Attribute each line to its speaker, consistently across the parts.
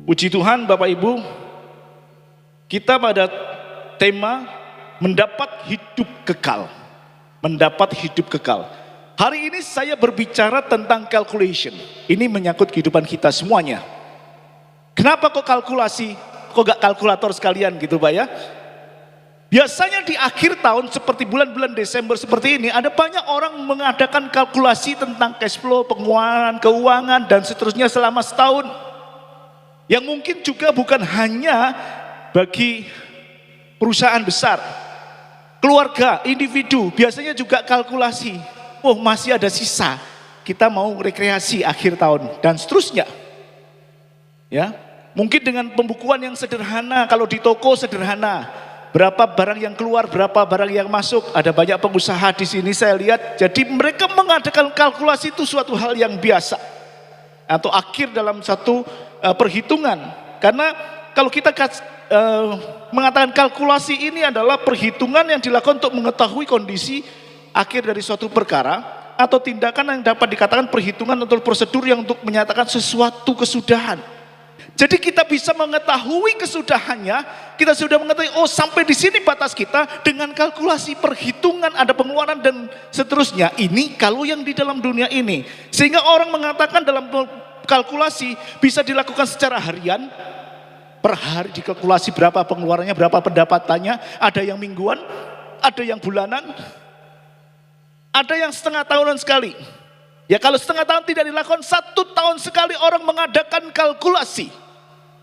Speaker 1: Puji Tuhan Bapak Ibu, kita pada tema mendapat hidup kekal. Mendapat hidup kekal. Hari ini saya berbicara tentang calculation. Ini menyangkut kehidupan kita semuanya. Kenapa kok kalkulasi? Kok gak kalkulator sekalian gitu Pak ya? Biasanya di akhir tahun seperti bulan-bulan Desember seperti ini, ada banyak orang mengadakan kalkulasi tentang cash flow, pengeluaran, keuangan dan seterusnya selama setahun. Yang mungkin juga bukan hanya bagi perusahaan besar, keluarga, individu, biasanya juga kalkulasi. Oh masih ada sisa, kita mau rekreasi akhir tahun dan seterusnya. Ya, mungkin dengan pembukuan yang sederhana, kalau di toko sederhana, berapa barang yang keluar, berapa barang yang masuk. Ada banyak pengusaha di sini saya lihat, jadi mereka mengadakan kalkulasi itu suatu hal yang biasa atau akhir dalam satu perhitungan. Karena kalau kita mengatakan kalkulasi ini adalah perhitungan yang dilakukan untuk mengetahui kondisi akhir dari suatu perkara atau tindakan yang dapat dikatakan perhitungan atau prosedur yang untuk menyatakan sesuatu kesudahan. Jadi kita bisa mengetahui kesudahannya, kita sudah mengetahui oh sampai di sini batas kita dengan kalkulasi perhitungan ada pengeluaran dan seterusnya. Ini kalau yang di dalam dunia ini. Sehingga orang mengatakan dalam kalkulasi bisa dilakukan secara harian, per hari dikalkulasi berapa pengeluarannya, berapa pendapatannya, ada yang mingguan, ada yang bulanan, ada yang setengah tahunan sekali. Ya kalau setengah tahun tidak dilakukan, 1 tahun sekali orang mengadakan kalkulasi.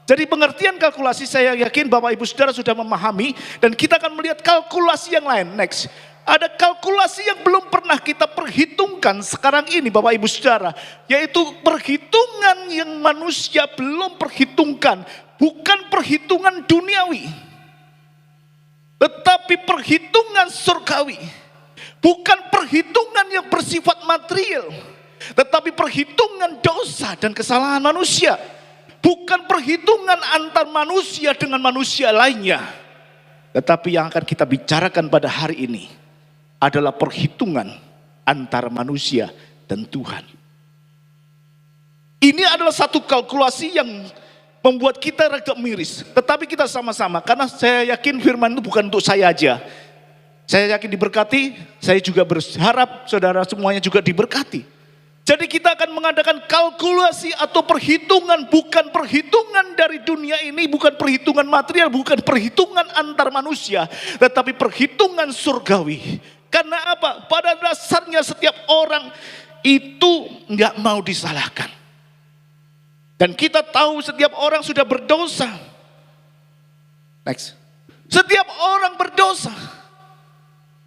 Speaker 1: Jadi pengertian kalkulasi saya yakin Bapak Ibu Saudara sudah memahami dan kita akan melihat kalkulasi yang lain. Next, ada kalkulasi yang belum pernah kita perhitungkan sekarang ini Bapak Ibu Saudara. Yaitu perhitungan yang manusia belum perhitungkan. Bukan perhitungan duniawi, tetapi perhitungan surgawi. Bukan perhitungan yang bersifat material, tetapi perhitungan dosa dan kesalahan manusia. Bukan perhitungan antar manusia dengan manusia lainnya. Tetapi yang akan kita bicarakan pada hari ini adalah perhitungan antara manusia dan Tuhan. Ini adalah satu kalkulasi yang membuat kita agak miris. Tetapi kita sama-sama, karena saya yakin firman itu bukan untuk saya aja. Saya yakin diberkati, saya juga berharap saudara semuanya juga diberkati. Jadi kita akan mengadakan kalkulasi atau perhitungan, bukan perhitungan dari dunia ini, bukan perhitungan material, bukan perhitungan antar manusia, tetapi perhitungan surgawi. Karena apa? Pada dasarnya setiap orang itu nggak mau disalahkan. Dan kita tahu setiap orang sudah berdosa. Next. Setiap orang berdosa.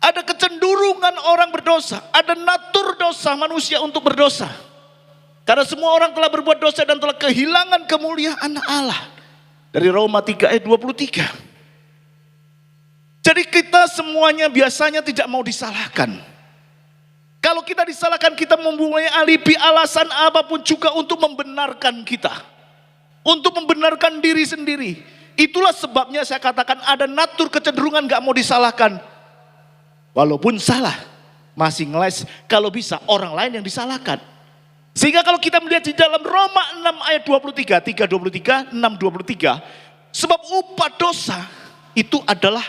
Speaker 1: Ada kecenderungan orang berdosa, ada natur dosa manusia untuk berdosa. Karena semua orang telah berbuat dosa dan telah kehilangan kemuliaan Allah. Dari Roma 3 ayat 23. Jadi kita semuanya biasanya tidak mau disalahkan. Kalau kita disalahkan, kita mempunyai alibi alasan apapun juga untuk membenarkan kita. Untuk membenarkan diri sendiri. Itulah sebabnya saya katakan ada natur kecenderungan gak mau disalahkan. Walaupun salah, masih ngeles kalau bisa orang lain yang disalahkan. Sehingga kalau kita melihat di dalam Roma 6 ayat 23, 3:23, 6:23. Sebab upah dosa itu adalah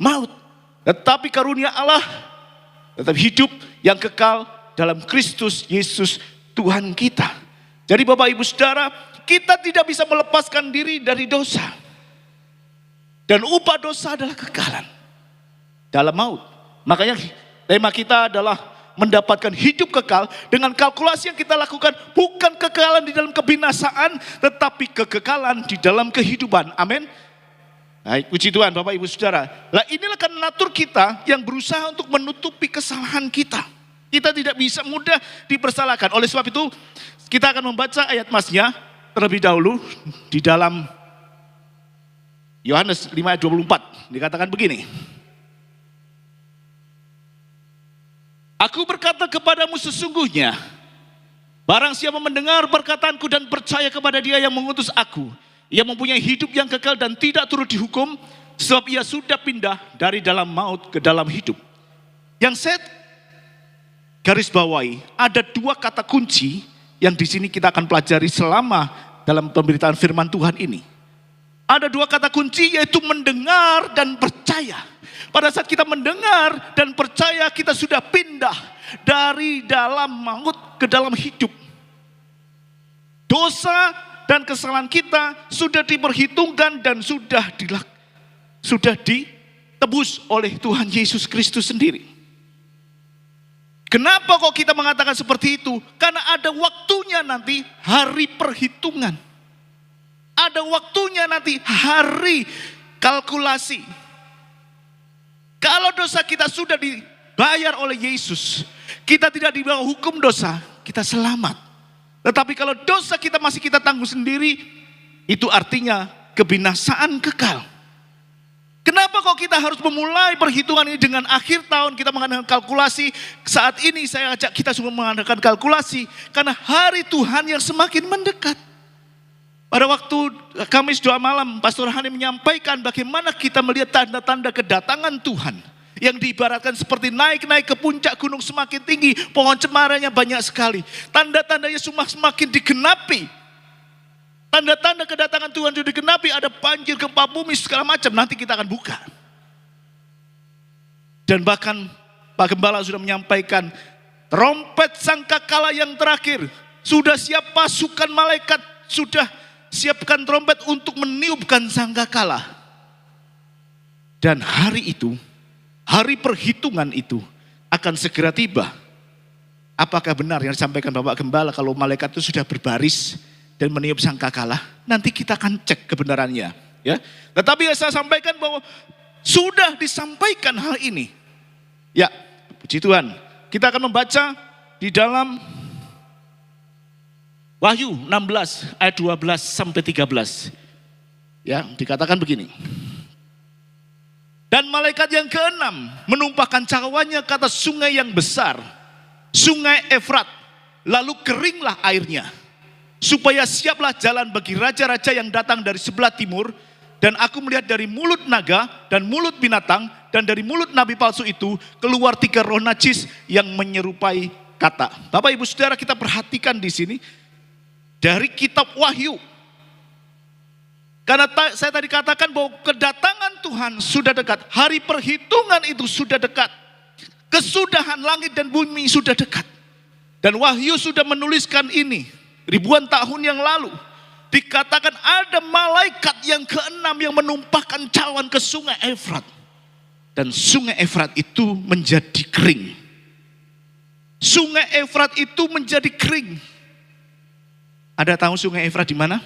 Speaker 1: maut. Tetapi karunia Allah tetap hidup yang kekal dalam Kristus Yesus Tuhan kita. Jadi Bapak Ibu Saudara, kita tidak bisa melepaskan diri dari dosa. Dan upah dosa adalah kekekalan dalam maut. Makanya tema kita adalah mendapatkan hidup kekal dengan kalkulasi yang kita lakukan. Bukan kekekalan di dalam kebinasaan, tetapi kekekalan di dalam kehidupan. Amin. Baik, puji Tuhan Bapak Ibu Saudara. Lah inilah kan natur kita yang berusaha untuk menutupi kesalahan kita. Kita tidak bisa mudah dipersalahkan. Oleh sebab itu kita akan membaca ayat masnya terlebih dahulu di dalam Yohanes 5 ayat 24. Dikatakan begini. Aku berkata kepadamu sesungguhnya, barang siapa mendengar perkataanku dan percaya kepada dia yang mengutus aku, ia mempunyai hidup yang kekal dan tidak turut dihukum, sebab ia sudah pindah dari dalam maut ke dalam hidup. Yang saya garis bawahi, ada 2 kata kunci yang di sini kita akan pelajari selama dalam pemberitaan firman Tuhan ini. Ada dua kata kunci, yaitu mendengar dan percaya. Pada saat kita mendengar dan percaya, kita sudah pindah dari dalam maut ke dalam hidup. Dosa dan kesalahan kita sudah diperhitungkan dan sudah ditebus oleh Tuhan Yesus Kristus sendiri. Kenapa kok kita mengatakan seperti itu? Karena ada waktunya nanti hari perhitungan. Ada waktunya nanti hari kalkulasi. Kalau dosa kita sudah dibayar oleh Yesus, kita tidak di bawah hukum dosa, kita selamat. Tetapi kalau dosa kita masih kita tanggung sendiri, itu artinya kebinasaan kekal. Kenapa kok kita harus memulai perhitungan ini dengan akhir tahun kita mengadakan kalkulasi? Saat ini saya ajak kita semua mengadakan kalkulasi karena hari Tuhan yang semakin mendekat. Pada waktu Kamis doa malam, Pastor Hani menyampaikan bagaimana kita melihat tanda-tanda kedatangan Tuhan. Yang diibaratkan seperti naik-naik ke puncak gunung semakin tinggi, pohon cemaranya banyak sekali. Tanda-tandanya semakin digenapi. Tanda-tanda kedatangan Tuhan sudah digenapi, ada banjir, gempa bumi, segala macam. Nanti kita akan buka. Dan bahkan Pak Gembala sudah menyampaikan, trompet sangkakala yang terakhir. Sudah siap pasukan malaikat, sudah siapkan trompet untuk meniupkan sangkakala. Dan hari itu, hari perhitungan itu akan segera tiba. Apakah benar yang disampaikan Bapak Gembala kalau malaikat itu sudah berbaris dan meniup sangkakala? Nanti kita akan cek kebenarannya. Ya. Tetapi saya sampaikan bahwa sudah disampaikan hal ini. Ya, puji Tuhan. Kita akan membaca di dalam Wahyu 16 ayat 12 sampai 13. Ya, dikatakan begini. Dan malaikat yang keenam menumpahkan cawannya ke atas sungai yang besar, sungai Efrat, lalu keringlah airnya, supaya siaplah jalan bagi raja-raja yang datang dari sebelah timur. Dan aku melihat dari mulut naga dan mulut binatang dan dari mulut nabi palsu itu keluar 3 roh najis yang menyerupai kata. Bapak Ibu Saudara, kita perhatikan di sini dari kitab Wahyu. Karena saya tadi katakan bahwa kedatangan Tuhan sudah dekat. Hari perhitungan itu sudah dekat. Kesudahan langit dan bumi sudah dekat. Dan Wahyu sudah menuliskan ini ribuan tahun yang lalu. Dikatakan ada malaikat yang keenam yang menumpahkan cawan ke sungai Efrat. Dan sungai Efrat itu menjadi kering. Sungai Efrat itu menjadi kering. Ada tahu sungai Efrat di mana?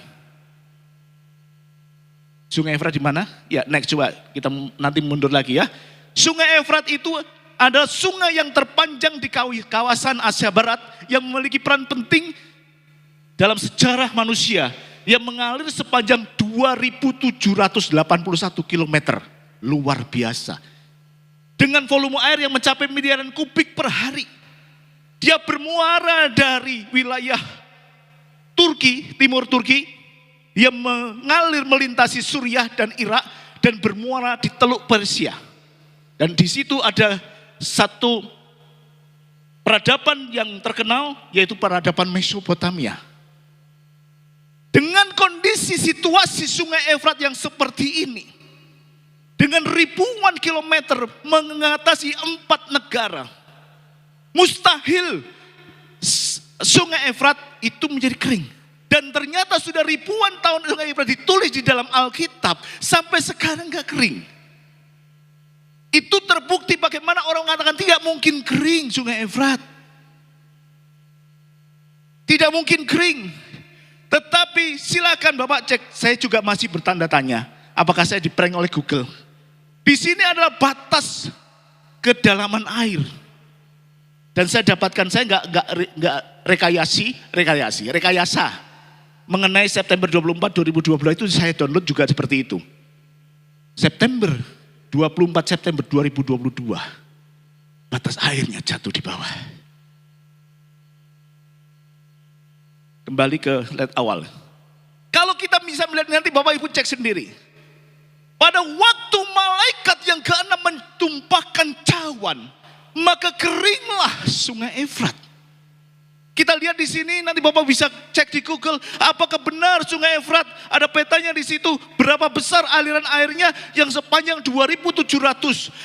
Speaker 1: Sungai Efrat di mana? Ya, next coba kita nanti mundur lagi ya. Sungai Efrat itu adalah sungai yang terpanjang di kawasan Asia Barat yang memiliki peran penting dalam sejarah manusia yang mengalir sepanjang 2.781 km. Luar biasa. Dengan volume air yang mencapai miliaran kubik per hari. Dia bermuara dari wilayah Turki, timur Turki, yang mengalir melintasi Suriah dan Irak dan bermuara di Teluk Persia. Dan di situ ada satu peradaban yang terkenal, yaitu peradaban Mesopotamia. Dengan kondisi situasi sungai Efrat yang seperti ini, dengan ribuan kilometer mengatasi 4 negara, mustahil sungai Efrat itu menjadi kering. Dan ternyata sudah ribuan tahun sungai Efrat ditulis di dalam Alkitab, sampai sekarang gak kering. Itu terbukti bagaimana orang mengatakan tidak mungkin kering sungai Efrat. Tidak mungkin kering. Tetapi silakan Bapak cek, saya juga masih bertanda tanya, apakah saya diprank oleh Google. Di sini adalah batas kedalaman air. Dan saya dapatkan, saya nggak rekayasa mengenai September 24 2012 itu saya download juga seperti itu. September 24 September 2022 batas airnya jatuh di bawah. Kembali ke slide awal. Kalau kita bisa melihat nanti Bapak Ibu cek sendiri. Pada waktu malaikat yang keenam mentumpahkan cawan, maka keringlah sungai Efrat. Kita lihat di sini, nanti Bapak bisa cek di Google, apakah benar Sungai Efrat, ada petanya di situ, berapa besar aliran airnya yang sepanjang 2.700,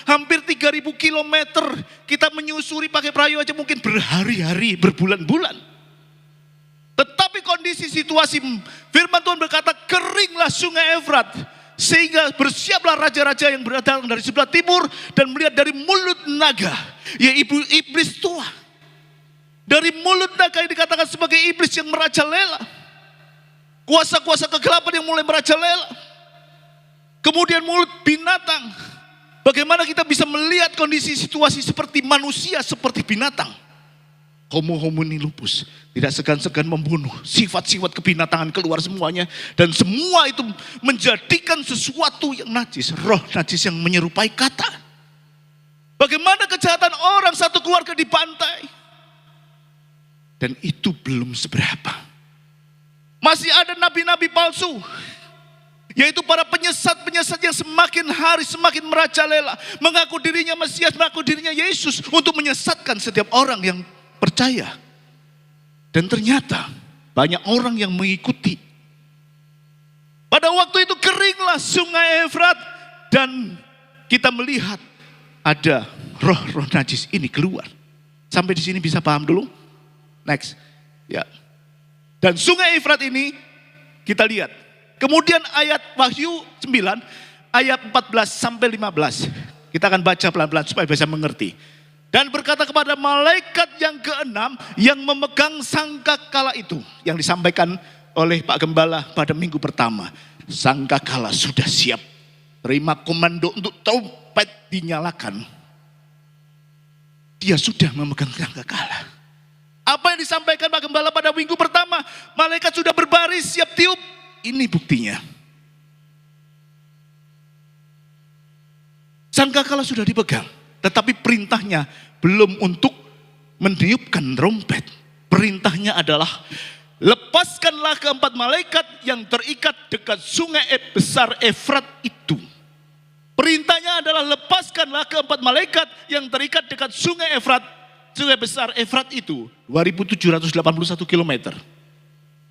Speaker 1: hampir 3.000 kilometer. Kita menyusuri pakai perahu aja mungkin berhari-hari, berbulan-bulan. Tetapi kondisi situasi, firman Tuhan berkata, keringlah Sungai Efrat, sehingga bersiaplah raja-raja yang berdatang dari sebelah timur dan melihat dari mulut naga, yaitu iblis tua. Dari mulut naga yang dikatakan sebagai iblis yang merajalela. Kuasa-kuasa kegelapan yang mulai merajalela. Kemudian mulut binatang. Bagaimana kita bisa melihat kondisi situasi seperti manusia, seperti binatang. Homo homini lupus. Tidak segan-segan membunuh. Sifat-sifat kebinatangan keluar semuanya. Dan semua itu menjadikan sesuatu yang najis. Roh najis yang menyerupai kata. Bagaimana kejahatan orang satu keluarga dibantai. Dan itu belum seberapa. Masih ada nabi-nabi palsu. Yaitu para penyesat-penyesat yang semakin hari semakin merajalela. Mengaku dirinya Mesias, mengaku dirinya Yesus. Untuk menyesatkan setiap orang yang percaya. Dan ternyata banyak orang yang mengikuti. Pada waktu itu keringlah Sungai Efrat. Dan kita melihat ada roh-roh najis ini keluar. Sampai di sini bisa paham dulu? Next, ya. Dan Sungai Efrat ini kita lihat. Kemudian ayat Wahyu 9, ayat 14 sampai 15. Kita akan baca pelan-pelan supaya bisa mengerti. Dan berkata kepada malaikat yang keenam yang memegang sangkakala itu. Yang disampaikan oleh Pak Gembala pada minggu pertama. Sangkakala sudah siap. Terima komando untuk trompet dinyalakan. Dia sudah memegang sangkakala. Apa yang disampaikan Pak Gembala pada minggu pertama, malaikat sudah berbaris siap tiup. Ini buktinya. Sangkakala sudah dipegang, tetapi perintahnya belum untuk meniupkan trompet. Perintahnya adalah lepaskanlah keempat malaikat yang terikat dekat sungai besar Efrat itu. Perintahnya adalah lepaskanlah keempat malaikat yang terikat dekat sungai Efrat. Sungai besar Efrat itu 2.781 km.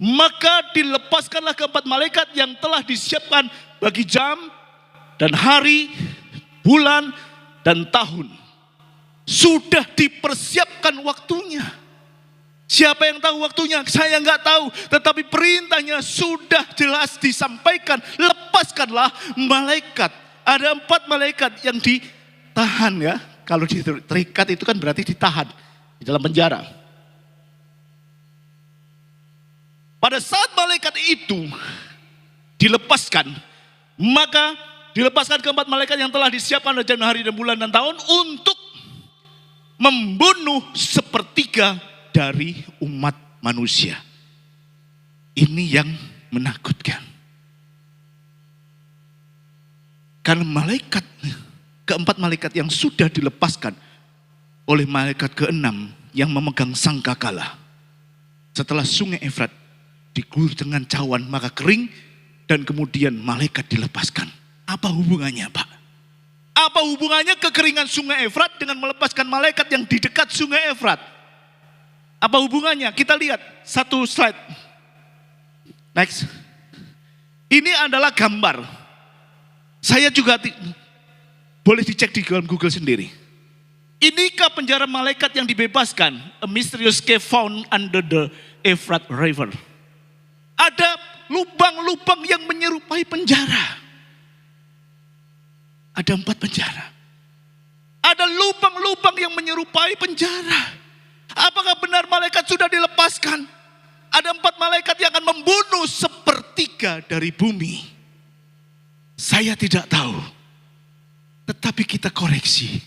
Speaker 1: Maka dilepaskanlah keempat malaikat yang telah disiapkan bagi jam dan hari, bulan dan tahun. Sudah dipersiapkan waktunya. Siapa yang tahu waktunya? Saya nggak tahu. Tetapi perintahnya sudah jelas disampaikan. Lepaskanlah malaikat. Ada 4 malaikat yang ditahan ya. Kalau terikat itu kan berarti ditahan di dalam penjara. Pada saat malaikat itu dilepaskan, maka dilepaskan keempat malaikat yang telah disiapkan oleh jam, hari dan bulan dan tahun untuk membunuh sepertiga dari umat manusia. Ini yang menakutkan. Karena keempat malaikat yang sudah dilepaskan oleh malaikat keenam yang memegang sangkakala. Setelah sungai Efrat diguyur dengan cawan maka kering dan kemudian malaikat dilepaskan. Apa hubungannya Pak? Apa hubungannya kekeringan sungai Efrat dengan melepaskan malaikat yang di dekat sungai Efrat? Apa hubungannya? Kita lihat satu slide. Next. Ini adalah gambar. Saya juga boleh dicek di dalam Google sendiri. Inikah penjara malaikat yang dibebaskan? A mysterious cave found under the Efrat River. Ada lubang-lubang yang menyerupai penjara. Ada 4 penjara. Ada lubang-lubang yang menyerupai penjara. Apakah benar malaikat sudah dilepaskan? Ada 4 malaikat yang akan membunuh sepertiga dari bumi. Saya tidak tahu. Tetapi kita koreksi.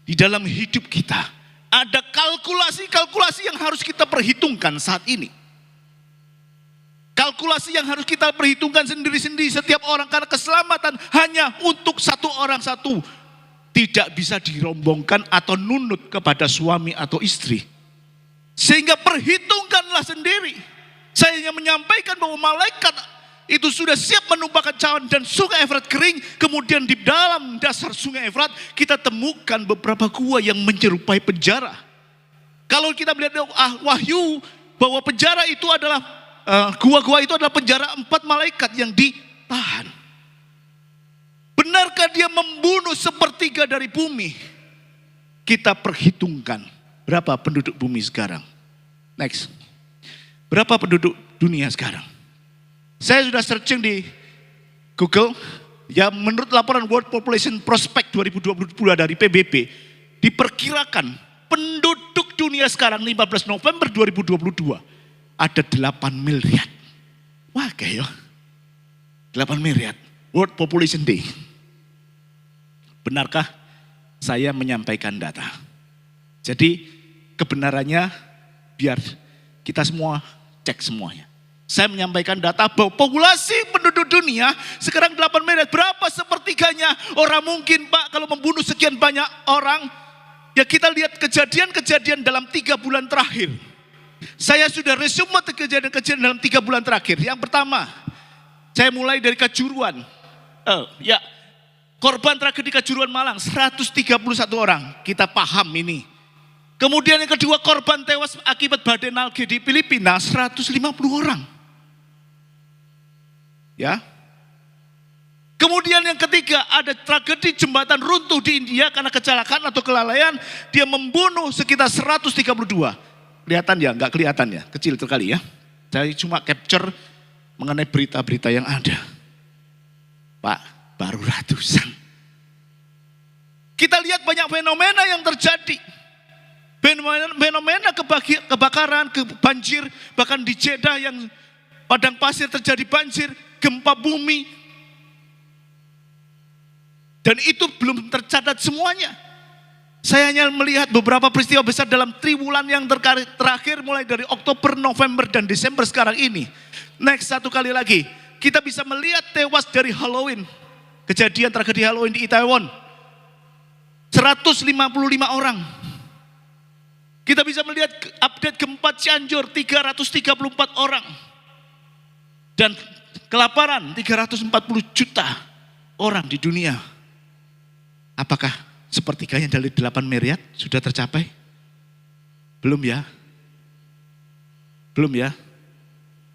Speaker 1: Di dalam hidup kita ada kalkulasi-kalkulasi yang harus kita perhitungkan saat ini. Kalkulasi yang harus kita perhitungkan sendiri-sendiri setiap orang. Karena keselamatan hanya untuk satu orang satu. Tidak bisa dirombongkan atau nunut kepada suami atau istri. Sehingga perhitungkanlah sendiri. Saya hanya menyampaikan bahwa malaikat itu sudah siap menumpahkan cawan dan sungai Efrat kering. Kemudian di dalam dasar sungai Efrat kita temukan beberapa gua yang menyerupai penjara. Kalau kita melihat Wahyu bahwa penjara itu adalah gua-gua itu adalah penjara 4 malaikat yang ditahan. Benarkah dia membunuh sepertiga dari bumi? Kita perhitungkan berapa penduduk bumi sekarang. Next. Berapa penduduk dunia sekarang? Saya sudah searching di Google. Ya, menurut laporan World Population Prospect 2022 dari PBB, diperkirakan penduduk dunia sekarang 15 November 2022 ada 8 miliar. Wah, kayak 8 miliar. World Population Day. Benarkah saya menyampaikan data? Jadi kebenarannya biar kita semua cek semuanya. Saya menyampaikan data bahwa populasi penduduk dunia sekarang 8 miliar. Berapa sepertiganya orang mungkin Pak kalau membunuh sekian banyak orang? Ya kita lihat kejadian-kejadian dalam 3 bulan terakhir. Saya sudah resume kejadian-kejadian dalam 3 bulan terakhir. Yang pertama, saya mulai dari Kejuruan. Korban tragedi Kejuruan Malang 131 orang. Kita paham ini. Kemudian yang kedua, korban tewas akibat badai Nalge di Filipina 150 orang. Ya. Kemudian yang ketiga, ada tragedi jembatan runtuh di India karena kecelakaan atau kelalaian, dia membunuh sekitar 132. Kelihatan ya? Enggak kelihatan ya? Kecil sekali ya. Saya cuma capture mengenai berita-berita yang ada. Pak, baru ratusan. Kita lihat banyak fenomena yang terjadi. Fenomena kebakaran, banjir, bahkan di Jeddah yang padang pasir terjadi banjir, gempa bumi. Dan itu belum tercatat semuanya. Saya hanya melihat beberapa peristiwa besar dalam triwulan yang terakhir mulai dari Oktober, November, dan Desember sekarang ini. Next, satu kali lagi. Kita bisa melihat tewas dari Halloween. Kejadian tragedi Halloween di Itaewon. 155 orang. Kita bisa melihat update gempa Cianjur 334 orang. Dan kelaparan 340 juta orang di dunia. Apakah sepertiganya dari 8 miliar sudah tercapai? Belum ya? Belum ya?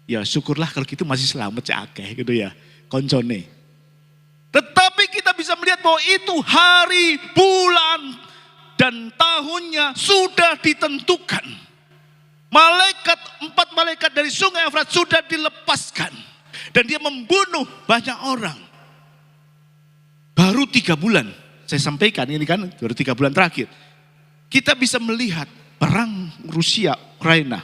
Speaker 1: Ya syukurlah kalau gitu masih selamat cakeh gitu ya. Koncone. Tetapi kita bisa melihat bahwa itu hari, bulan, dan tahunnya sudah ditentukan. Empat malaikat dari sungai Efrat sudah dilepaskan. Dan dia membunuh banyak orang. Baru 3 bulan. Saya sampaikan ini kan baru 3 bulan terakhir. Kita bisa melihat perang Rusia, Ukraina.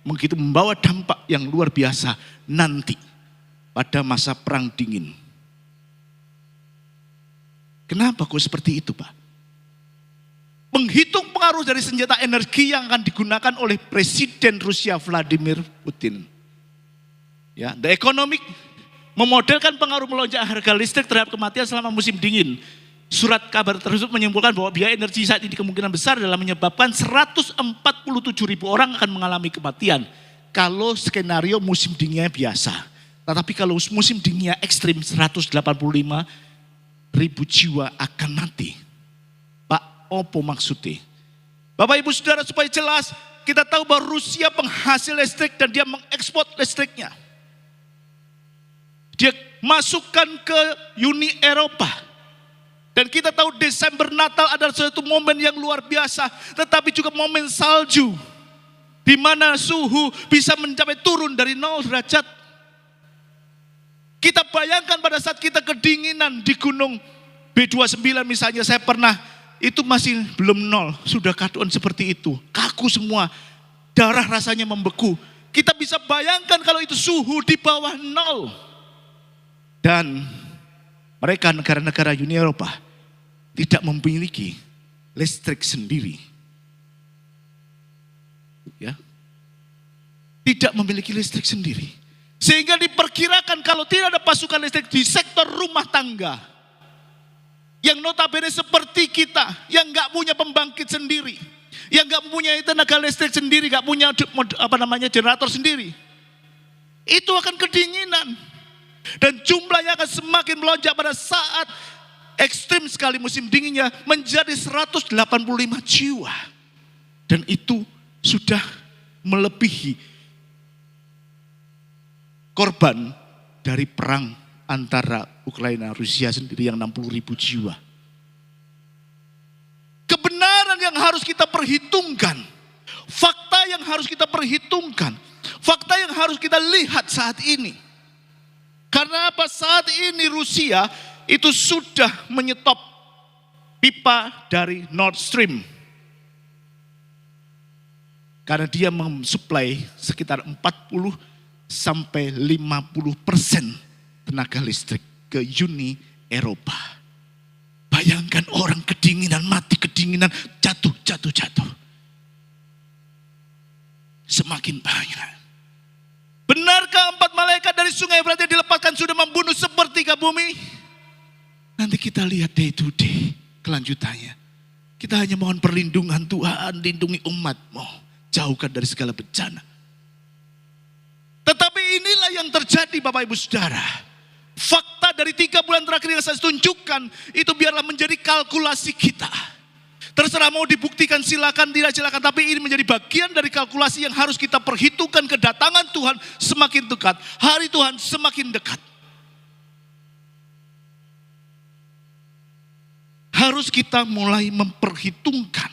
Speaker 1: Begitu membawa dampak yang luar biasa nanti. Pada masa perang dingin. Kenapa kok seperti itu Pak? Menghitung pengaruh dari senjata energi yang akan digunakan oleh Presiden Rusia Vladimir Putin. Ya, The Economic memodelkan pengaruh melonjak harga listrik terhadap kematian selama musim dingin. Surat kabar tersebut menyimpulkan bahwa biaya energi saat ini kemungkinan besar dalam menyebabkan 147.000 orang akan mengalami kematian. Kalau skenario musim dinginnya biasa. Tetapi kalau musim dinginnya ekstrim 185.000 jiwa akan mati. Pak, apa maksudnya? Bapak Ibu Saudara supaya jelas, kita tahu bahwa Rusia penghasil listrik dan dia mengekspor listriknya. Dia masukkan ke Uni Eropa. Dan kita tahu Desember Natal adalah suatu momen yang luar biasa. Tetapi juga momen salju. Di mana suhu bisa mencapai turun dari 0 derajat. Kita bayangkan pada saat kita kedinginan di gunung B29 misalnya, saya pernah, itu masih belum 0, sudah keadaan seperti itu. Kaku semua, darah rasanya membeku. Kita bisa bayangkan kalau itu suhu di bawah 0. Dan mereka negara-negara Uni Eropa tidak memiliki listrik sendiri. Ya. Tidak memiliki listrik sendiri. Sehingga diperkirakan kalau tidak ada pasukan listrik di sektor rumah tangga, yang notabene seperti kita, yang nggak punya pembangkit sendiri, yang nggak punya tenaga listrik sendiri, nggak punya generator sendiri, itu akan kedinginan. Dan jumlahnya akan semakin melonjak pada saat ekstrim sekali musim dinginnya menjadi 185 jiwa. Dan itu sudah melebihi korban dari perang antara Ukraina Rusia sendiri yang 60.000 jiwa. Kebenaran yang harus kita perhitungkan, fakta yang harus kita perhitungkan, fakta yang harus kita lihat saat ini. Karena apa? Saat ini Rusia itu sudah menyetop pipa dari Nord Stream. Karena dia mensuplai sekitar 40 sampai 50% tenaga listrik ke Uni Eropa. Bayangkan orang kedinginan, mati kedinginan, jatuh. Semakin banyak. Benarkah 4 malaikat dari sungai Efrat yang dilepaskan sudah membunuh sepertiga bumi? Nanti kita lihat day to day kelanjutannya. Kita hanya mohon perlindungan Tuhan, lindungi umat-Mu, jauhkan dari segala bencana. Tetapi inilah yang terjadi Bapak Ibu Saudara. Fakta dari 3 bulan terakhir yang saya tunjukkan, itu biarlah menjadi kalkulasi kita. Terserah mau dibuktikan silakan, tidak silakan. Tapi ini menjadi bagian dari kalkulasi yang harus kita perhitungkan. Kedatangan Tuhan semakin dekat, hari Tuhan semakin dekat. Harus kita mulai memperhitungkan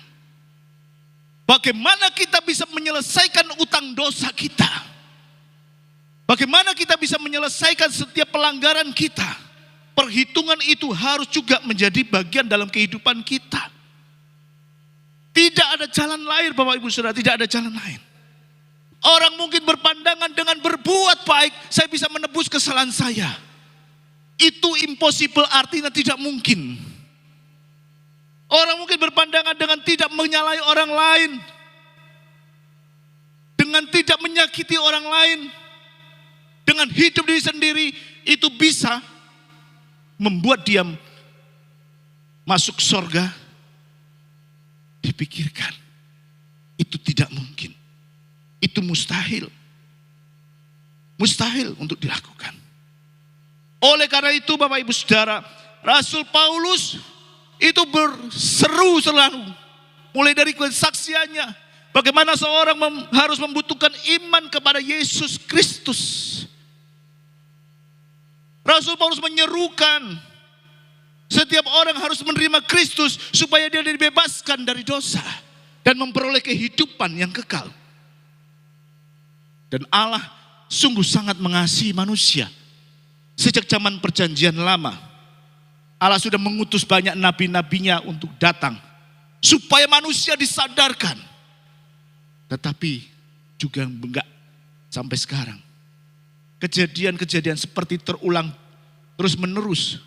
Speaker 1: bagaimana kita bisa menyelesaikan utang dosa kita. Bagaimana kita bisa menyelesaikan setiap pelanggaran kita. Perhitungan itu harus juga menjadi bagian dalam kehidupan kita. Tidak ada jalan lain Bapak Ibu Saudara, tidak ada jalan lain. Orang mungkin berpandangan dengan berbuat baik, saya bisa menebus kesalahan saya. Itu impossible, artinya tidak mungkin. Orang mungkin berpandangan dengan tidak menyalahi orang lain, dengan tidak menyakiti orang lain, dengan hidup diri sendiri, itu bisa membuat dia masuk surga. Dipikirkan, itu tidak mungkin, itu mustahil, mustahil untuk dilakukan. Oleh karena itu Bapak Ibu Saudara, Rasul Paulus itu berseru selalu, mulai dari kesaksiannya, bagaimana seorang harus membutuhkan iman kepada Yesus Kristus. Rasul Paulus menyerukan, setiap orang harus menerima Kristus supaya dia dibebaskan dari dosa dan memperoleh kehidupan yang kekal. Dan Allah sungguh sangat mengasihi manusia. Sejak zaman perjanjian lama, Allah sudah mengutus banyak nabi-nabinya untuk datang supaya manusia disadarkan. Tetapi juga enggak sampai sekarang. Kejadian-kejadian seperti terulang terus menerus.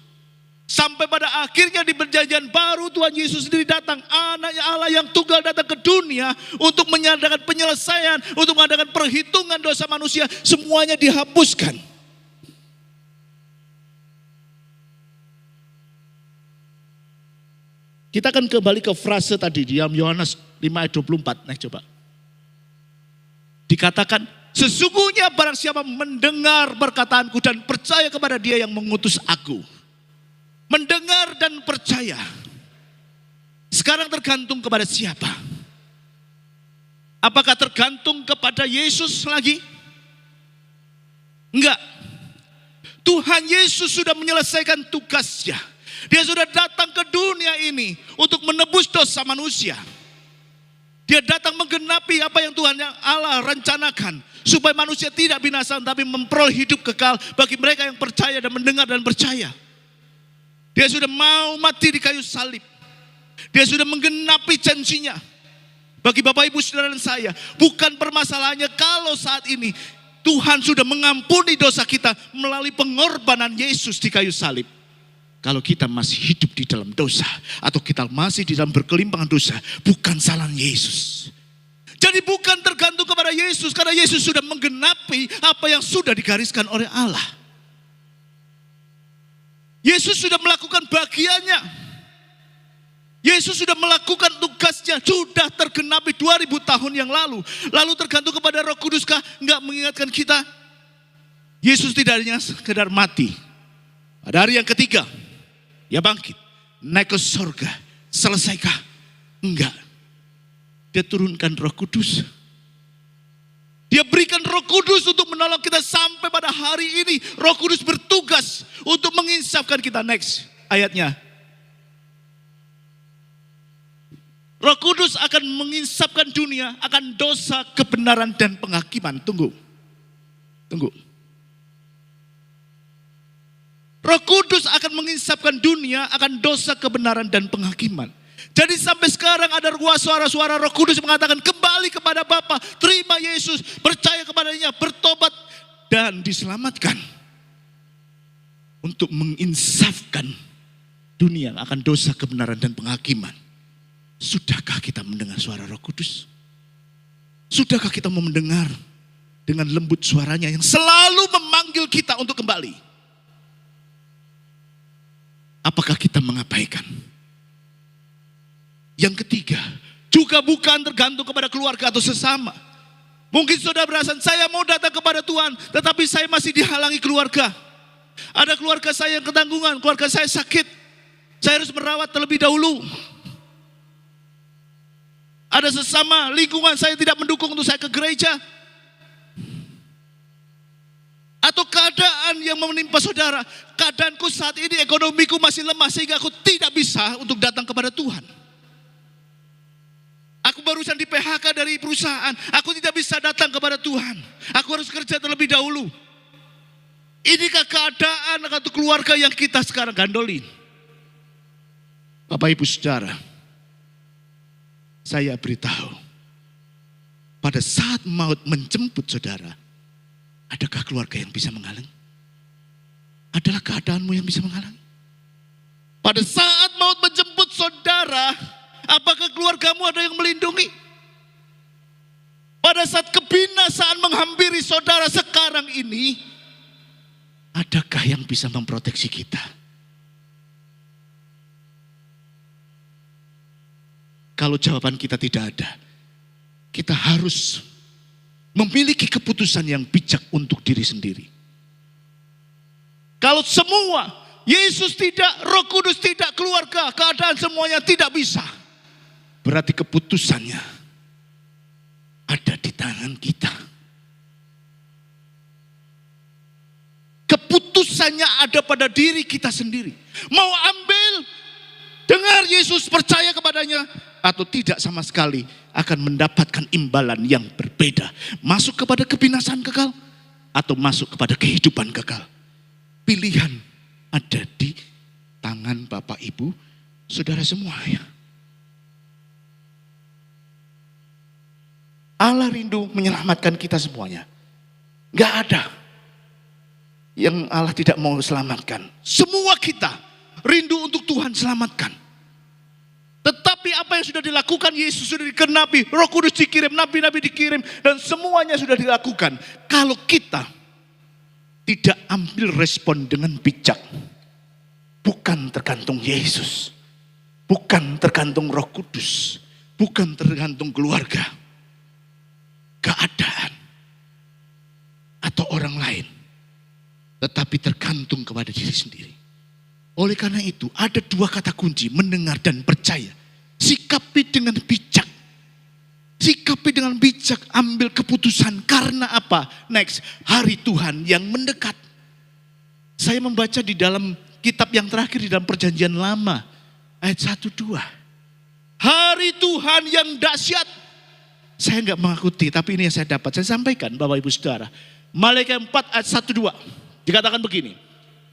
Speaker 1: Sampai pada akhirnya di perjanjian baru Tuhan Yesus sendiri datang. Anaknya Allah yang tunggal datang ke dunia untuk menyatakan penyelesaian, untuk mengadakan perhitungan dosa manusia. Semuanya dihapuskan. Kita akan kembali ke frase tadi di Yohanes 5 ayat 24. Nah coba. Dikatakan, sesungguhnya barang siapa mendengar perkataanku dan percaya kepada dia yang mengutus aku. Mendengar dan percaya. Sekarang tergantung kepada siapa? Apakah tergantung kepada Yesus lagi? Enggak. Tuhan Yesus sudah menyelesaikan tugasnya. Dia sudah datang ke dunia ini untuk menebus dosa manusia. Dia datang menggenapi apa yang Tuhan yang Allah rencanakan. Supaya manusia tidak binasa tapi memperoleh hidup kekal bagi mereka yang percaya dan mendengar dan percaya. Dia sudah mau mati di kayu salib. Dia sudah menggenapi janjinya. Bagi Bapak Ibu Saudara dan saya, bukan permasalahannya kalau saat ini Tuhan sudah mengampuni dosa kita melalui pengorbanan Yesus di kayu salib. Kalau kita masih hidup di dalam dosa atau kita masih di dalam berkelimpangan dosa, bukan salah Yesus. Jadi bukan tergantung kepada Yesus karena Yesus sudah menggenapi apa yang sudah digariskan oleh Allah. Yesus sudah melakukan bagiannya. Yesus sudah melakukan tugasnya. Sudah tergenapi 2000 tahun yang lalu. Lalu tergantung kepada Roh Kuduskah? Enggak mengingatkan kita. Yesus tidak hanya sekedar mati. Pada hari yang ketiga, dia bangkit. Naik ke surga. Selesaikah? Enggak. Dia turunkan Roh Kudus. Dia berikan Roh Kudus untuk menolong kita sampai pada hari ini. Roh Kudus bertugas untuk menginsafkan kita. Next ayatnya. Roh Kudus akan menginsafkan dunia akan dosa, kebenaran, dan penghakiman. Tunggu. Roh Kudus akan menginsafkan dunia akan dosa, kebenaran, dan penghakiman. Jadi sampai sekarang ada suara-suara Roh Kudus mengatakan kembali kepada Bapa, terima Yesus, percaya kepadanya, bertobat, dan diselamatkan. Untuk menginsafkan dunia akan dosa, kebenaran, dan penghakiman. Sudahkah kita mendengar suara Roh Kudus? Sudahkah kita mau mendengar dengan lembut suaranya yang selalu memanggil kita untuk kembali? Apakah kita mengabaikan? Yang ketiga, juga bukan tergantung kepada keluarga atau sesama. Mungkin saudara berasa, saya mau datang kepada Tuhan, tetapi saya masih dihalangi keluarga. Ada keluarga saya yang ketanggungan, keluarga saya sakit. Saya harus merawat terlebih dahulu. Ada sesama lingkungan saya tidak mendukung untuk saya ke gereja. Atau keadaan yang menimpa saudara, keadaanku saat ini ekonomiku masih lemah sehingga aku tidak bisa untuk datang kepada Tuhan. Aku barusan di PHK dari perusahaan, aku tidak bisa datang kepada Tuhan. Aku harus kerja terlebih dahulu. Inikah keadaan atau keluarga yang kita sekarang gandolin? Bapak Ibu Saudara, saya beritahu, pada saat maut menjemput saudara, adakah keluarga yang bisa menghalangi? Adalah keadaanmu yang bisa menghalangi? Pada saat maut menjemput saudara, apakah keluargamu ada yang melindungi? Pada saat kebinasaan menghampiri saudara sekarang ini, adakah yang bisa memproteksi kita? Kalau jawaban kita tidak ada, kita harus memiliki keputusan yang bijak untuk diri sendiri. Kalau semua, Yesus tidak, Roh Kudus tidak, keluarga, keadaan semuanya tidak bisa, berarti keputusannya ada di tangan kita. Keputusannya ada pada diri kita sendiri. Mau ambil, dengar Yesus, percaya kepadanya, atau tidak sama sekali akan mendapatkan imbalan yang berbeda. Masuk kepada kebinasaan kekal atau masuk kepada kehidupan kekal. Pilihan ada di tangan Bapak Ibu Saudara semua ya. Allah rindu menyelamatkan kita semuanya. Gak ada yang Allah tidak mau selamatkan. Semua kita rindu untuk Tuhan selamatkan. Tetapi apa yang sudah dilakukan, Yesus sudah dikenapi, Roh Kudus dikirim, nabi-nabi dikirim, dan semuanya sudah dilakukan. Kalau kita tidak ambil respon dengan bijak, bukan tergantung Yesus, bukan tergantung Roh Kudus, bukan tergantung keluarga, keadaan, atau orang lain, tetapi tergantung kepada diri sendiri. Oleh karena itu ada dua kata kunci, mendengar dan percaya. Sikapi dengan bijak. Sikapi dengan bijak, ambil keputusan. Karena apa? Next, hari Tuhan yang mendekat. Saya membaca di dalam kitab yang terakhir di dalam Perjanjian Lama, ayat 1-2. Hari Tuhan yang dahsyat. Saya enggak mengakuti, tapi ini yang saya dapat. Saya sampaikan Bapak Ibu Saudara. Malaikat 4 ayat 1-2. Dikatakan begini,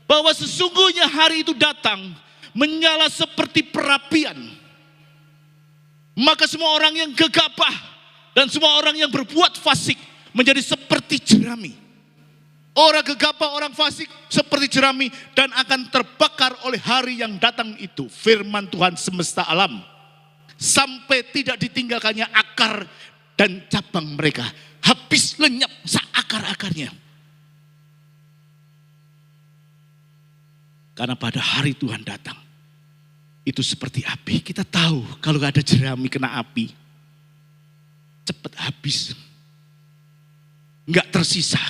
Speaker 1: bahwa sesungguhnya hari itu datang menyala seperti perapian. Maka semua orang yang gegabah dan semua orang yang berbuat fasik menjadi seperti jerami. Orang gegabah, orang fasik seperti jerami dan akan terbakar oleh hari yang datang itu. Firman Tuhan semesta alam. Sampai tidak ditinggalkannya akar dan cabang mereka. Habis lenyap seakar-akarnya. Karena pada hari Tuhan datang, itu seperti api. Kita tahu kalau gak ada jerami kena api, cepat habis. Gak tersisa.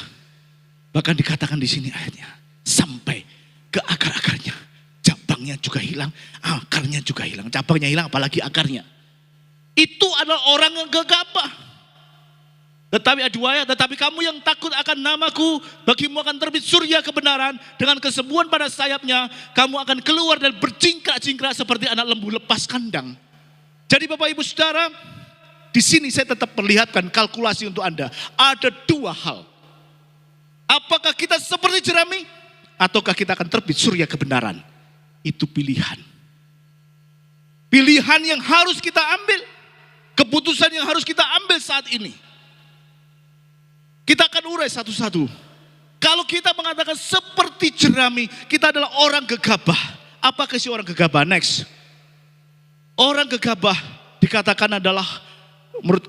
Speaker 1: Bahkan dikatakan di sini ayatnya, sampai ke akar-akarnya. Cabangnya juga hilang, akarnya juga hilang. Cabangnya hilang apalagi akarnya. Itu adalah orang yang gegabah. Tetapi kamu yang takut akan namaku, bagimu akan terbit surya kebenaran, dengan kesembuhan pada sayapnya, kamu akan keluar dan berjingkrak-jingkrak seperti anak lembu lepas kandang. Jadi Bapak Ibu Saudara, di sini saya tetap perlihatkan kalkulasi untuk Anda. Ada dua hal. Apakah kita seperti jerami, ataukah kita akan terbit surya kebenaran? Itu pilihan. Pilihan yang harus kita ambil. Keputusan yang harus kita ambil saat ini. Kita akan urai satu-satu. Kalau kita mengatakan seperti jerami, kita adalah orang gegabah. Apakah si orang gegabah? Next. Orang gegabah dikatakan adalah, menurut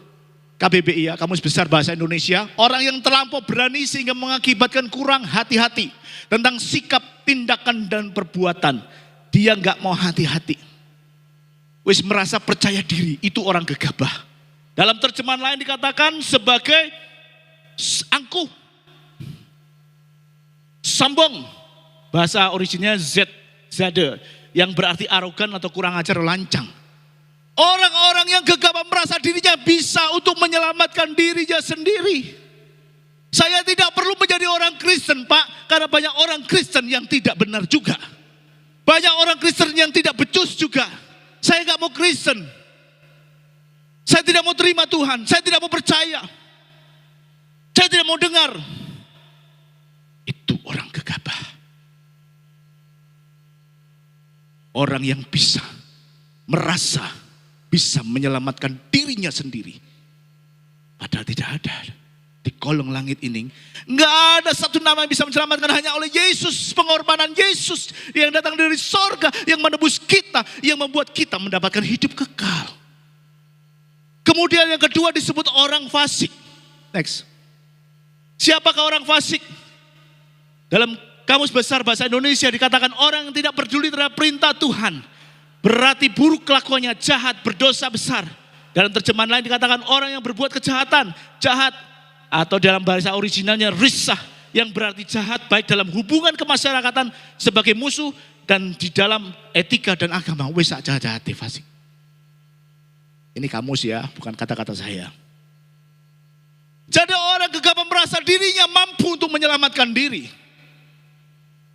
Speaker 1: KBBI ya, Kamus Besar Bahasa Indonesia, orang yang terlampau berani sehingga mengakibatkan kurang hati-hati tentang sikap, tindakan, dan perbuatan. Dia nggak mau hati-hati. Wis merasa percaya diri, itu orang gegabah. Dalam terjemahan lain dikatakan sebagai angkuh, sombong, bahasa originnya zade, yang berarti arogan atau kurang ajar, lancang. Orang-orang yang gegabah merasa dirinya bisa untuk menyelamatkan dirinya sendiri. Saya tidak perlu menjadi orang Kristen, Pak, karena banyak orang Kristen yang tidak benar juga. Banyak orang Kristen yang tidak becus juga. Saya gak mau Kristen. Saya tidak mau terima Tuhan, saya tidak mau percaya. Saya tidak mau dengar. Itu orang gegabah. Orang yang bisa merasa bisa menyelamatkan dirinya sendiri. Padahal tidak ada di kolong langit ini. Nggak ada satu nama yang bisa menyelamatkan, hanya oleh Yesus. Pengorbanan Yesus yang datang dari sorga, yang menebus kita, yang membuat kita mendapatkan hidup kekal. Kemudian yang kedua disebut orang fasik. Next. Siapakah orang fasik? Dalam Kamus Besar Bahasa Indonesia dikatakan orang yang tidak peduli terhadap perintah Tuhan. Berarti buruk kelakuannya, jahat, berdosa besar. Dalam terjemahan lain dikatakan orang yang berbuat kejahatan, jahat. Atau dalam bahasa originalnya risah, yang berarti jahat baik dalam hubungan kemasyarakatan sebagai musuh dan di dalam etika dan agama. Wes jahat-jahat fasik. Ini kamus ya, bukan kata-kata saya. Jadi orang gegabah merasa dirinya mampu untuk menyelamatkan diri.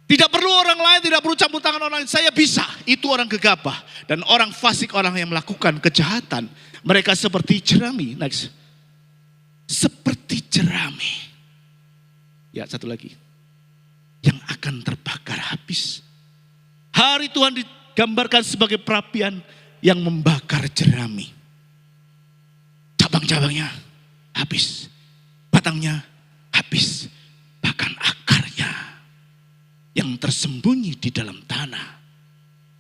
Speaker 1: Tidak perlu orang lain, tidak perlu campur tangan orang lain. Saya bisa, itu orang gegabah. Dan orang fasik, orang yang melakukan kejahatan. Mereka seperti jerami. Next. Seperti jerami. Ya, satu lagi. Yang akan terbakar habis. Hari Tuhan digambarkan sebagai perapian yang membakar jerami. Cabang-cabangnya habis. Batangnya habis, bahkan akarnya yang tersembunyi di dalam tanah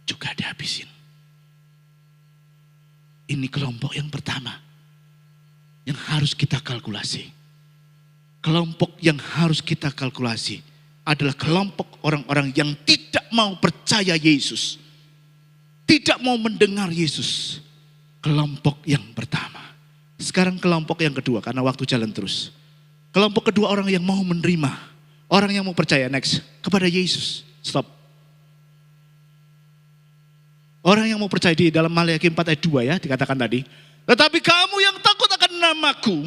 Speaker 1: juga dihabisin. Ini kelompok yang pertama yang harus kita kalkulasi. Kelompok yang harus kita kalkulasi adalah kelompok orang-orang yang tidak mau percaya Yesus, tidak mau mendengar Yesus. Kelompok yang pertama. Sekarang kelompok yang kedua, karena waktu jalan terus. Kelompok kedua orang yang mau menerima, orang yang mau percaya, next, kepada Yesus. Stop. Orang yang mau percaya di dalam Maliaki 4 ayat 2 ya, dikatakan tadi. Tetapi kamu yang takut akan namaku,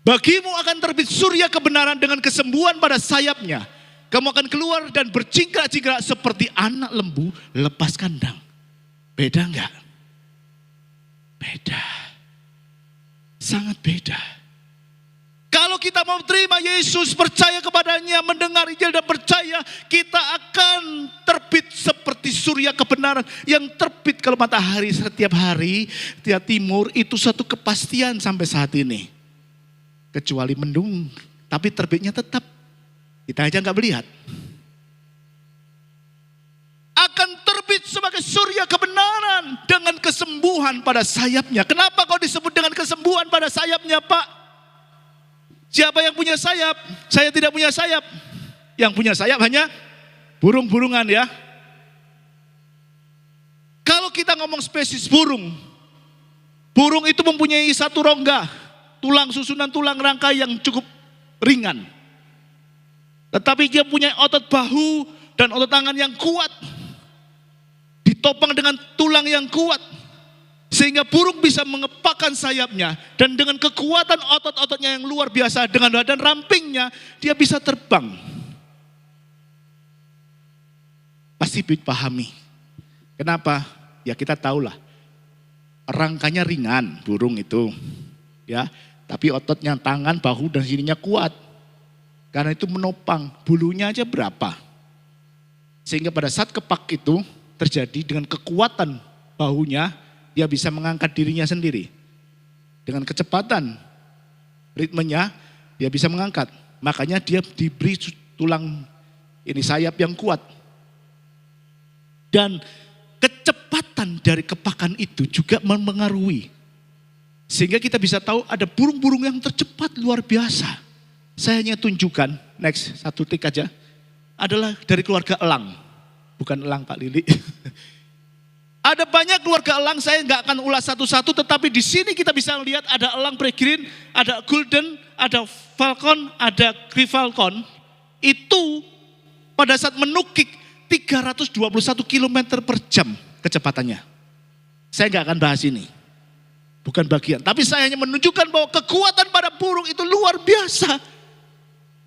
Speaker 1: bagimu akan terbit surya kebenaran dengan kesembuhan pada sayapnya. Kamu akan keluar dan berjingkrak-jingkrak seperti anak lembu lepas kandang. Beda enggak? Beda. Sangat beda. Kalau kita mau terima Yesus, percaya kepadanya, mendengar Injil dan percaya, kita akan terbit seperti surya kebenaran yang terbit kalau matahari setiap hari, tiap timur, itu satu kepastian sampai saat ini. Kecuali mendung, tapi terbitnya tetap. Kita aja nggak melihat. Akan terbit sebagai surya kebenaran dengan kesembuhan pada sayapnya. Kenapa kok disebut dengan kesembuhan pada sayapnya, Pak? Siapa yang punya sayap? Saya tidak punya sayap. Yang punya sayap hanya burung-burungan ya. Kalau kita ngomong spesies burung, burung itu mempunyai satu rongga, tulang susunan tulang rangka yang cukup ringan. Tetapi dia punya otot bahu dan otot tangan yang kuat. Ditopang dengan tulang yang kuat. Sehingga burung bisa mengepakkan sayapnya. Dan dengan kekuatan otot-ototnya yang luar biasa, dengan badan rampingnya, dia bisa terbang. Pasti dipahami. Kenapa? Ya kita tahulah. Rangkanya ringan burung itu. Ya, tapi ototnya tangan, bahu dan sininya kuat. Karena itu menopang, bulunya aja berapa. Sehingga pada saat kepak itu terjadi dengan kekuatan bahunya, dia bisa mengangkat dirinya sendiri. Dengan kecepatan ritmenya, dia bisa mengangkat. Makanya dia diberi tulang ini sayap yang kuat. Dan kecepatan dari kepakan itu juga mempengaruhi. Sehingga kita bisa tahu ada burung-burung yang tercepat luar biasa. Saya hanya tunjukkan, next satu tik aja. Adalah dari keluarga elang. Bukan elang Pak Lili. Ada banyak keluarga elang, saya nggak akan ulas satu-satu. Tetapi di sini kita bisa lihat ada elang peregrine, ada golden, ada falcon, ada grifalcon. Itu pada saat menukik 321 km per jam kecepatannya. Saya nggak akan bahas ini. Bukan bagian. Tapi saya hanya menunjukkan bahwa kekuatan pada burung itu luar biasa.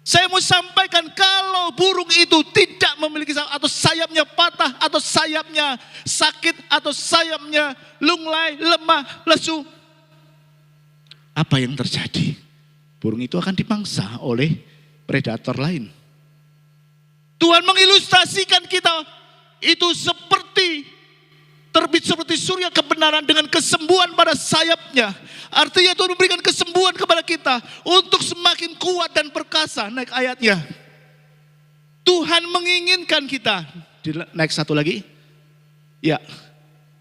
Speaker 1: Saya mau sampaikan kalau burung itu tidak memiliki sayap, atau sayapnya patah, atau sayapnya sakit, atau sayapnya lunglai, lemah, lesu. Apa yang terjadi? Burung itu akan dipangsa oleh predator lain. Tuhan mengilustrasikan kita itu seperti terbit seperti surya kebenaran dengan kesembuhan pada sayapnya. Artinya Tuhan memberikan kesembuhan kepada kita untuk semakin kuat dan perkasa. Naik ayatnya. Tuhan menginginkan kita. Naik satu lagi. Ya.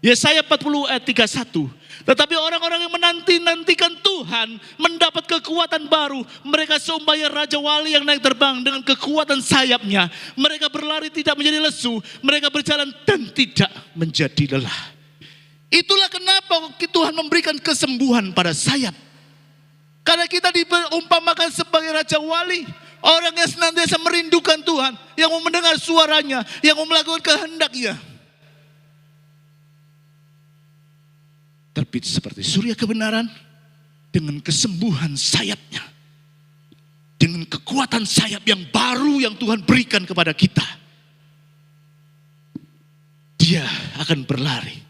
Speaker 1: Yesaya 40 ayat 31. Tetapi orang-orang yang menanti-nantikan Tuhan mendapat kekuatan baru. Mereka seumpamanya Raja Wali yang naik terbang dengan kekuatan sayapnya. Mereka berlari tidak menjadi lesu. Mereka berjalan dan tidak menjadi lelah. Itulah kenapa Tuhan memberikan kesembuhan pada sayap. Karena kita diumpamakan sebagai Raja Wali. Orang yang senantiasa merindukan Tuhan. Yang mau mendengar suaranya. Yang mau melakukan kehendaknya. Terbit seperti surya kebenaran dengan kesembuhan sayapnya. Dengan kekuatan sayap yang baru yang Tuhan berikan kepada kita. Dia akan berlari,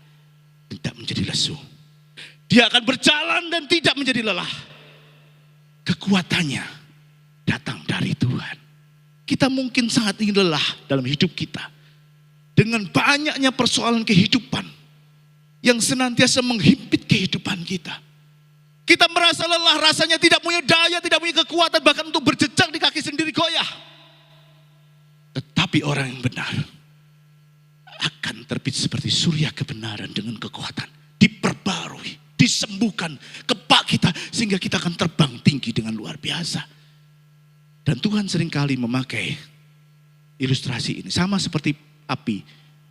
Speaker 1: tidak menjadi lesu. Dia akan berjalan dan tidak menjadi lelah. Kekuatannya datang dari Tuhan. Kita mungkin sangat ingin lelah dalam hidup kita. Dengan banyaknya persoalan kehidupan yang senantiasa menghimpit kehidupan kita. Kita merasa lelah, rasanya tidak punya daya, tidak punya kekuatan, bahkan untuk berjejak di kaki sendiri goyah. Tetapi orang yang benar akan terbit seperti surya kebenaran dengan kekuatan. Diperbarui, disembuhkan kepak kita, sehingga kita akan terbang tinggi dengan luar biasa. Dan Tuhan seringkali memakai ilustrasi ini. Sama seperti api.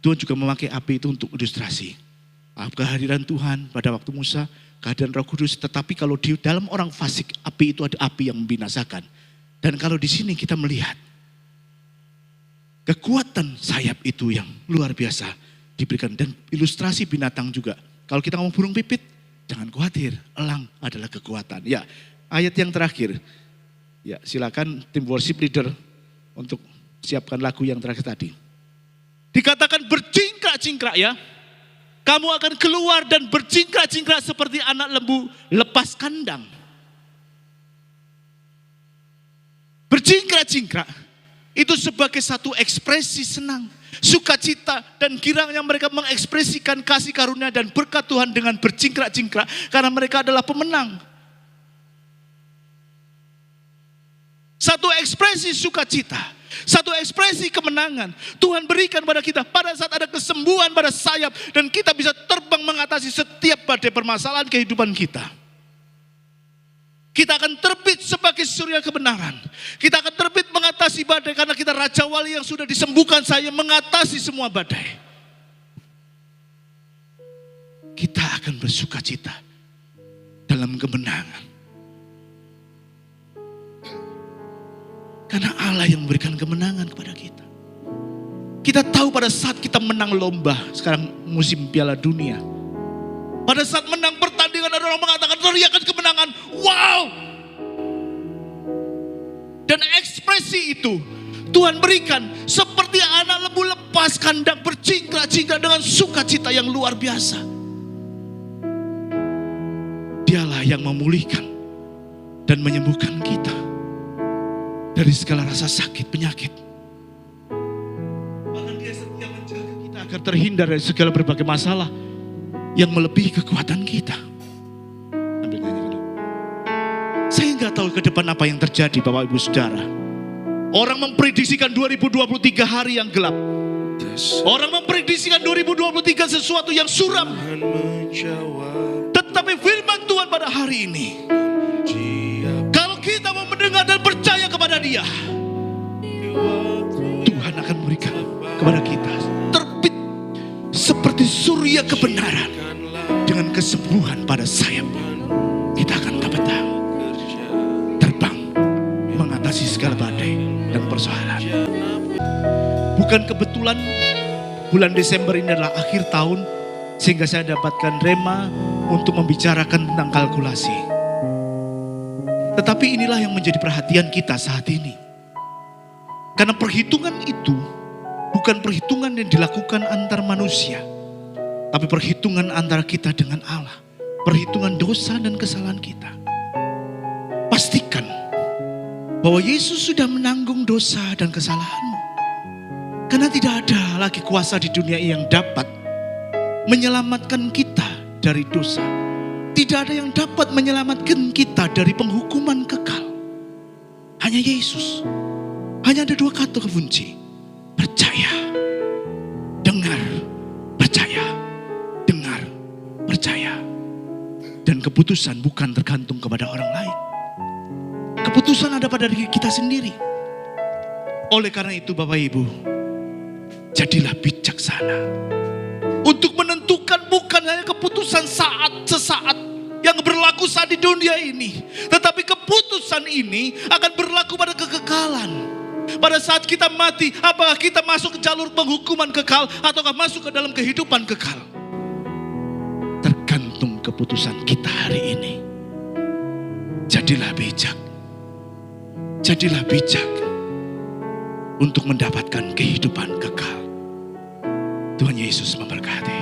Speaker 1: Tuhan juga memakai api itu untuk ilustrasi. Kehadiran Tuhan pada waktu Musa, kehadiran Roh Kudus. Tetapi kalau di dalam orang fasik, api itu ada api yang membinasakan. Dan kalau di sini kita melihat kekuatan sayap itu yang luar biasa diberikan. Dan ilustrasi binatang juga. Kalau kita ngomong burung pipit, jangan khawatir, elang adalah kekuatan. Ya, ayat yang terakhir. Ya, silakan tim worship leader untuk siapkan lagu yang terakhir tadi. Dikatakan bercingkrak-cingkrak ya. Kamu akan keluar dan bercingkrak-cingkrak seperti anak lembu lepas kandang. Bercingkrak-cingkrak itu sebagai satu ekspresi senang, sukacita dan kiranya mereka mengekspresikan kasih karunia dan berkat Tuhan dengan bercingkrak-cingkrak karena mereka adalah pemenang. Satu ekspresi sukacita, satu ekspresi kemenangan Tuhan berikan pada kita pada saat ada kesembuhan pada sayap dan kita bisa terbang mengatasi setiap badai permasalahan kehidupan kita. Kita akan terbit sebagai surya kebenaran. Kita akan terbit mengatasi badai karena kita Raja Wali yang sudah disembuhkan saya mengatasi semua badai. Kita akan bersukacita dalam kemenangan. Karena Allah yang memberikan kemenangan kepada kita. Kita tahu pada saat kita menang lomba, sekarang musim Piala Dunia. Pada saat menang pertandingan ada orang mengatakan teriakan kemenangan. Wow! Dan ekspresi itu Tuhan berikan seperti anak lembu lepas kandang bercingkrak-cingkrak dengan sukacita yang luar biasa. Dialah yang memulihkan dan menyembuhkan kita dari segala rasa sakit, penyakit. Bahkan Dia setia menjaga kita agar terhindar dari segala berbagai masalah yang melebihi kekuatan kita. Ambil nyanyi dulu. Saya nggak tahu ke depan apa yang terjadi, Bapak Ibu Saudara. Orang memprediksikan 2023 hari yang gelap. Orang memprediksikan 2023 sesuatu yang suram. Tetapi firman Tuhan pada hari ini, kalau kita mau mendengar dan percaya kepada Dia, Tuhan akan memberikan kepada kita terbit seperti surya kebenaran dengan kesembuhan pada sayap. Kita akan dapat terbang mengatasi segala badai dan persoalan. Bukan kebetulan bulan Desember ini adalah akhir tahun sehingga saya dapatkan rema untuk membicarakan tentang kalkulasi. Tetapi inilah yang menjadi perhatian kita saat ini. Karena perhitungan itu bukan perhitungan yang dilakukan antar manusia, tapi perhitungan antara kita dengan Allah. Perhitungan dosa dan kesalahan kita. Pastikan bahwa Yesus sudah menanggung dosa dan kesalahanmu. Karena tidak ada lagi kuasa di dunia yang dapat menyelamatkan kita dari dosa. Tidak ada yang dapat menyelamatkan kita dari penghukuman kekal. Hanya Yesus. Hanya ada dua kata kunci. Percaya. Dengar. Percaya. Dengar. Percaya. Dan keputusan bukan tergantung kepada orang lain. Keputusan ada pada diri kita sendiri. Oleh karena itu Bapak Ibu, jadilah bijaksana untuk menentukan bukan hanya keputusan sesaat yang berlaku saat di dunia ini, tetapi keputusan ini akan berlaku pada kekekalan. Pada saat kita mati, apakah kita masuk ke jalur penghukuman kekal ataukah masuk ke dalam kehidupan kekal? Tergantung keputusan kita hari ini. Jadilah bijak. Jadilah bijak untuk mendapatkan kehidupan kekal. Tuhan Yesus memberkati.